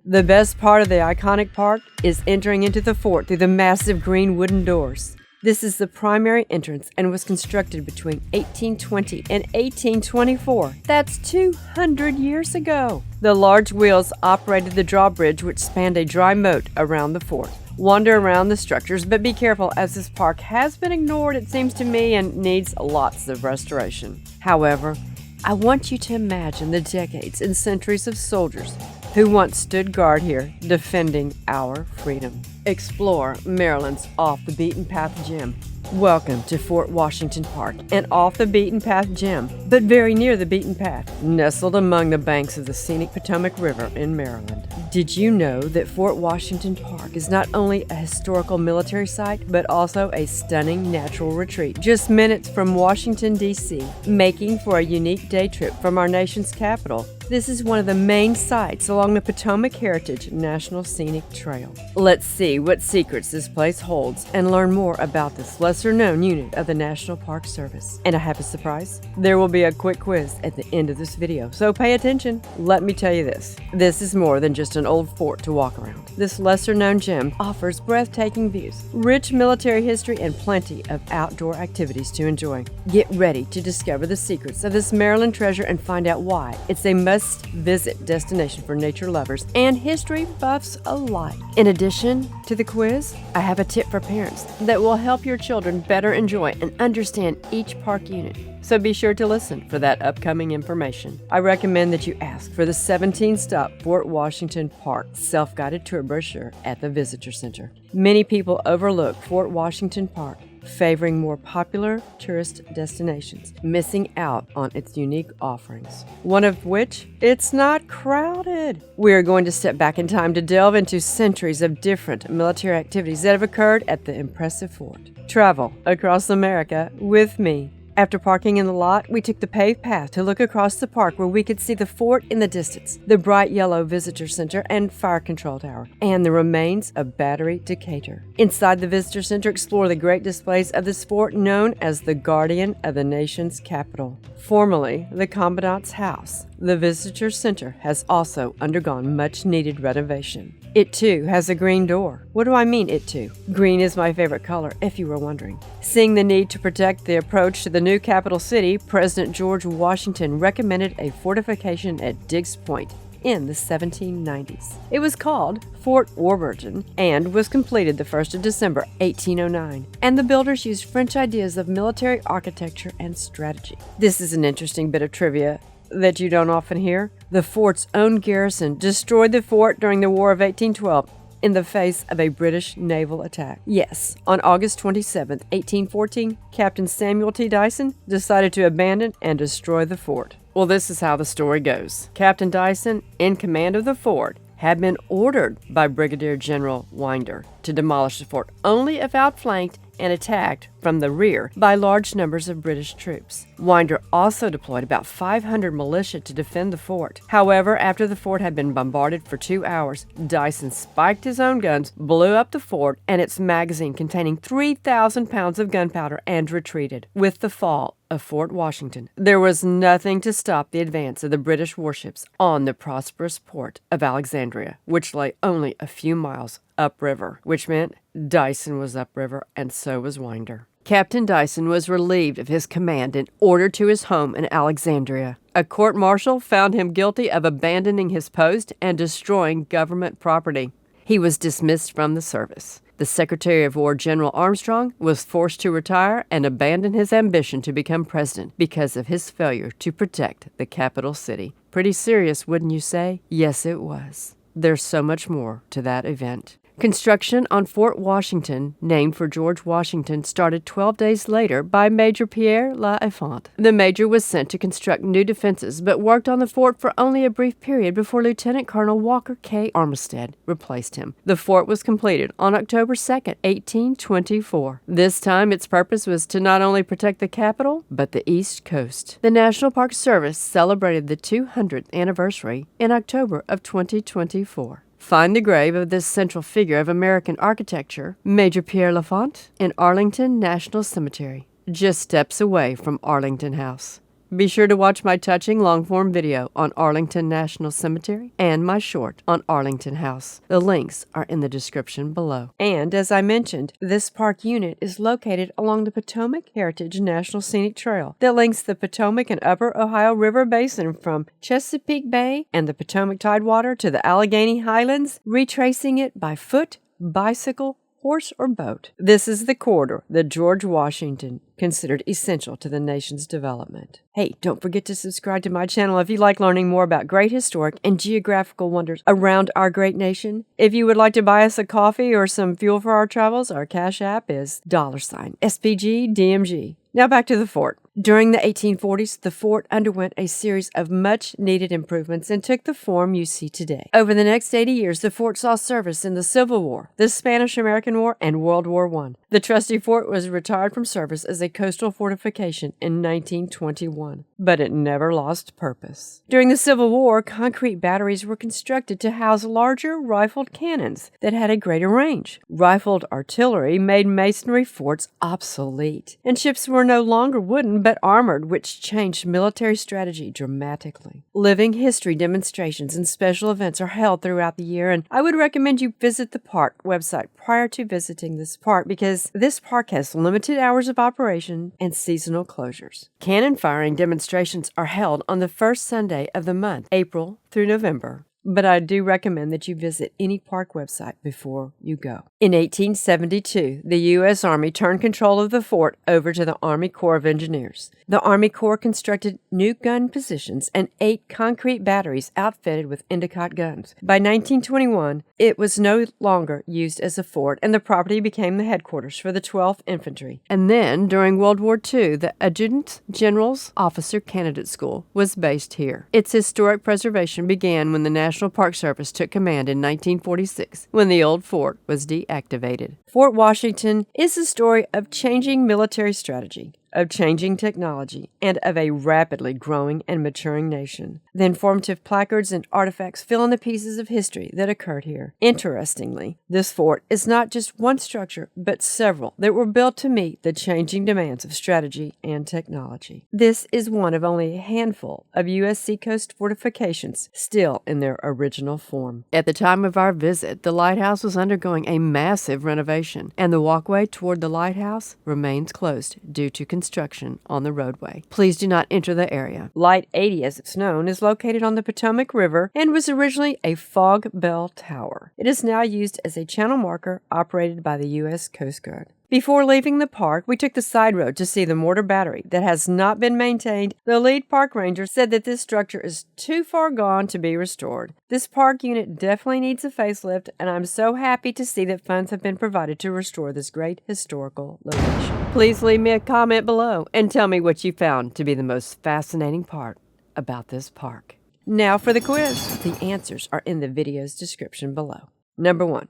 The best part of the iconic park is entering into the fort through the massive green wooden doors. This is the primary entrance and was constructed between 1820 and 1824. That's 200 years ago. The large wheels operated the drawbridge, which spanned a dry moat around the fort. Wander around the structures, but be careful, as this park has been ignored, it seems to me, and needs lots of restoration. However, I want you to imagine the decades and centuries of soldiers who once stood guard here, defending our freedom. Explore Maryland's off-the-beaten-path gem. Welcome to Fort Washington Park, an off-the-beaten-path gem, but very near the beaten path, nestled among the banks of the scenic Potomac River in Maryland. Did you know that Fort Washington Park is not only a historical military site, but also a stunning natural retreat, just minutes from Washington, D.C., making for a unique day trip from our nation's capital? This is one of the main sites along the Potomac Heritage National Scenic Trail. Let's see what secrets this place holds and learn more about this lesser-known unit of the National Park Service. And I have a surprise. There will be a quick quiz at the end of this video, so pay attention. Let me tell you this. This is more than just an old fort to walk around. This lesser-known gem offers breathtaking views, rich military history, and plenty of outdoor activities to enjoy. Get ready to discover the secrets of this Maryland treasure and find out why it's a must-visit destination for nature lovers and history buffs alike. In addition to the quiz, I have a tip for parents that will help your children better enjoy and understand each park unit. So be sure to listen for that upcoming information. I recommend that you ask for the 17-stop Fort Washington Park self-guided tour brochure at the Visitor Center. Many people overlook Fort Washington Park, favoring more popular tourist destinations, missing out on its unique offerings. One of which, it's not crowded. We are going to step back in time to delve into centuries of different military activities that have occurred at the impressive fort. Travel across America with me. After parking in the lot, we took the paved path to look across the park where we could see the fort in the distance, the bright yellow visitor center and fire control tower, and the remains of Battery Decatur. Inside the visitor center, explore the great displays of this fort known as the guardian of the nation's capital. Formerly the Commandant's House, the visitor center has also undergone much needed renovation. It too has a green door. What do I mean, it too? Green is my favorite color, if you were wondering. Seeing the need to protect the approach to the new capital city, President George Washington recommended a fortification at Diggs Point in the 1790s. It was called Fort Warburton and was completed the 1st of December, 1809. And the builders used French ideas of military architecture and strategy. This is an interesting bit of trivia that you don't often hear. The fort's own garrison destroyed the fort during the War of 1812 in the face of a British naval attack. Yes, on August 27, 1814, Captain Samuel T. Dyson decided to abandon and destroy the fort. Well, this is how the story goes. Captain Dyson, in command of the fort, had been ordered by Brigadier General Winder to demolish the fort only if outflanked and attacked from the rear by large numbers of British troops. Winder also deployed about 500 militia to defend the fort. However, after the fort had been bombarded for 2 hours, Dyson spiked his own guns, blew up the fort and its magazine containing 3,000 pounds of gunpowder, and retreated. With the fall of Fort Washington, there was nothing to stop the advance of the British warships on the prosperous port of Alexandria, which lay only a few miles upriver, which meant Dyson was upriver and so was Winder. Captain Dyson was relieved of his command and ordered to his home in Alexandria. A court-martial found him guilty of abandoning his post and destroying government property. He was dismissed from the service. The Secretary of War, General Armstrong, was forced to retire and abandon his ambition to become president because of his failure to protect the capital city. Pretty serious, wouldn't you say? Yes, it was. There's so much more to that event. Construction on Fort Washington, named for George Washington, started 12 days later by Major Pierre L'Enfant. The major was sent to construct new defenses, but worked on the fort for only a brief period before Lieutenant Colonel Walker K. Armistead replaced him. The fort was completed on October 2, 1824. This time, its purpose was to not only protect the capital, but the East Coast. The National Park Service celebrated the 200th anniversary in October of 2024. Find the grave of this central figure of American architecture, Major Pierre L'Enfant, in Arlington National Cemetery, just steps away from Arlington House. Be sure to watch my touching long-form video on Arlington National Cemetery and my short on Arlington House. The links are in the description below. And as I mentioned, this park unit is located along the Potomac Heritage National Scenic Trail that links the Potomac and Upper Ohio River Basin from Chesapeake Bay and the Potomac Tidewater to the Allegheny Highlands, retracing it by foot, bicycle, horse, or boat. This is the corridor that George Washington considered essential to the nation's development. Hey, don't forget to subscribe to my channel if you like learning more about great historic and geographical wonders around our great nation. If you would like to buy us a coffee or some fuel for our travels, our Cash App is $SPGDMG. Now back to the fort. During the 1840s, the fort underwent a series of much-needed improvements and took the form you see today. Over the next 80 years, the fort saw service in the Civil War, the Spanish-American War, and World War I. The trusty fort was retired from service as a coastal fortification in 1921, but it never lost purpose. During the Civil War, concrete batteries were constructed to house larger rifled cannons that had a greater range. Rifled artillery made masonry forts obsolete, and ships were no longer wooden but armored, which changed military strategy dramatically. Living history demonstrations and special events are held throughout the year, and I would recommend you visit the park website prior to visiting this park because this park has limited hours of operation and seasonal closures. Cannon firing demonstrations are held on the first Sunday of the month, April through November. But I do recommend that you visit any park website before you go. In 1872, the U.S. Army turned control of the fort over to the Army Corps of Engineers. The Army Corps constructed new gun positions and 8 concrete batteries outfitted with Endicott guns. By 1921, it was no longer used as a fort, and the property became the headquarters for the 12th Infantry. And then, during World War II, the Adjutant General's Officer Candidate School was based here. Its historic preservation began when the National Park Service took command in 1946, when the old fort was deactivated. Fort Washington is a story of changing military strategy, of changing technology, and of a rapidly growing and maturing nation. The informative placards and artifacts fill in the pieces of history that occurred here. Interestingly, this fort is not just one structure, but several that were built to meet the changing demands of strategy and technology. This is one of only a handful of U.S. seacoast fortifications still in their original form. At the time of our visit, the lighthouse was undergoing a massive renovation, and the walkway toward the lighthouse remains closed due to construction on the roadway. Please do not enter the area. Light 80, as it's known, is located on the Potomac River and was originally a fog bell tower. It is now used as a channel marker operated by the U.S. Coast Guard. Before leaving the park, we took the side road to see the mortar battery that has not been maintained. The lead park ranger said that this structure is too far gone to be restored. This park unit definitely needs a facelift, and I'm so happy to see that funds have been provided to restore this great historical location. Please leave me a comment below and tell me what you found to be the most fascinating part about this park. Now for the quiz. The answers are in the video's description below. Number 1.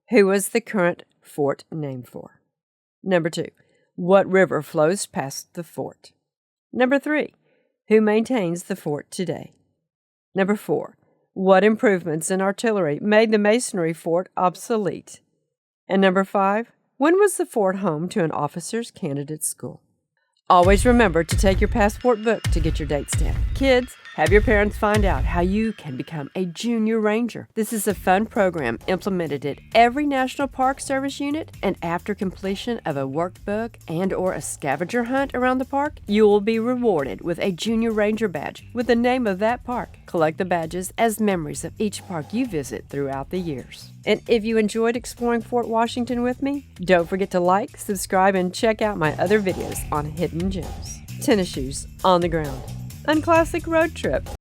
Who was the current fort named for? Number 2, what river flows past the fort? Number 3, who maintains the fort today? Number 4, what improvements in artillery made the masonry fort obsolete? And number 5, when was the fort home to an officer's candidate school? Always remember to take your passport book to get your date stamp. Kids, have your parents find out how you can become a junior ranger. This is a fun program implemented at every National Park Service unit, and after completion of a workbook and or a scavenger hunt around the park, you will be rewarded with a junior ranger badge with the name of that park. Collect the badges as memories of each park you visit throughout the years. And if you enjoyed exploring Fort Washington with me, don't forget to like, subscribe, and check out my other videos on hidden gems, tennis shoes on the ground, unclassic road trip,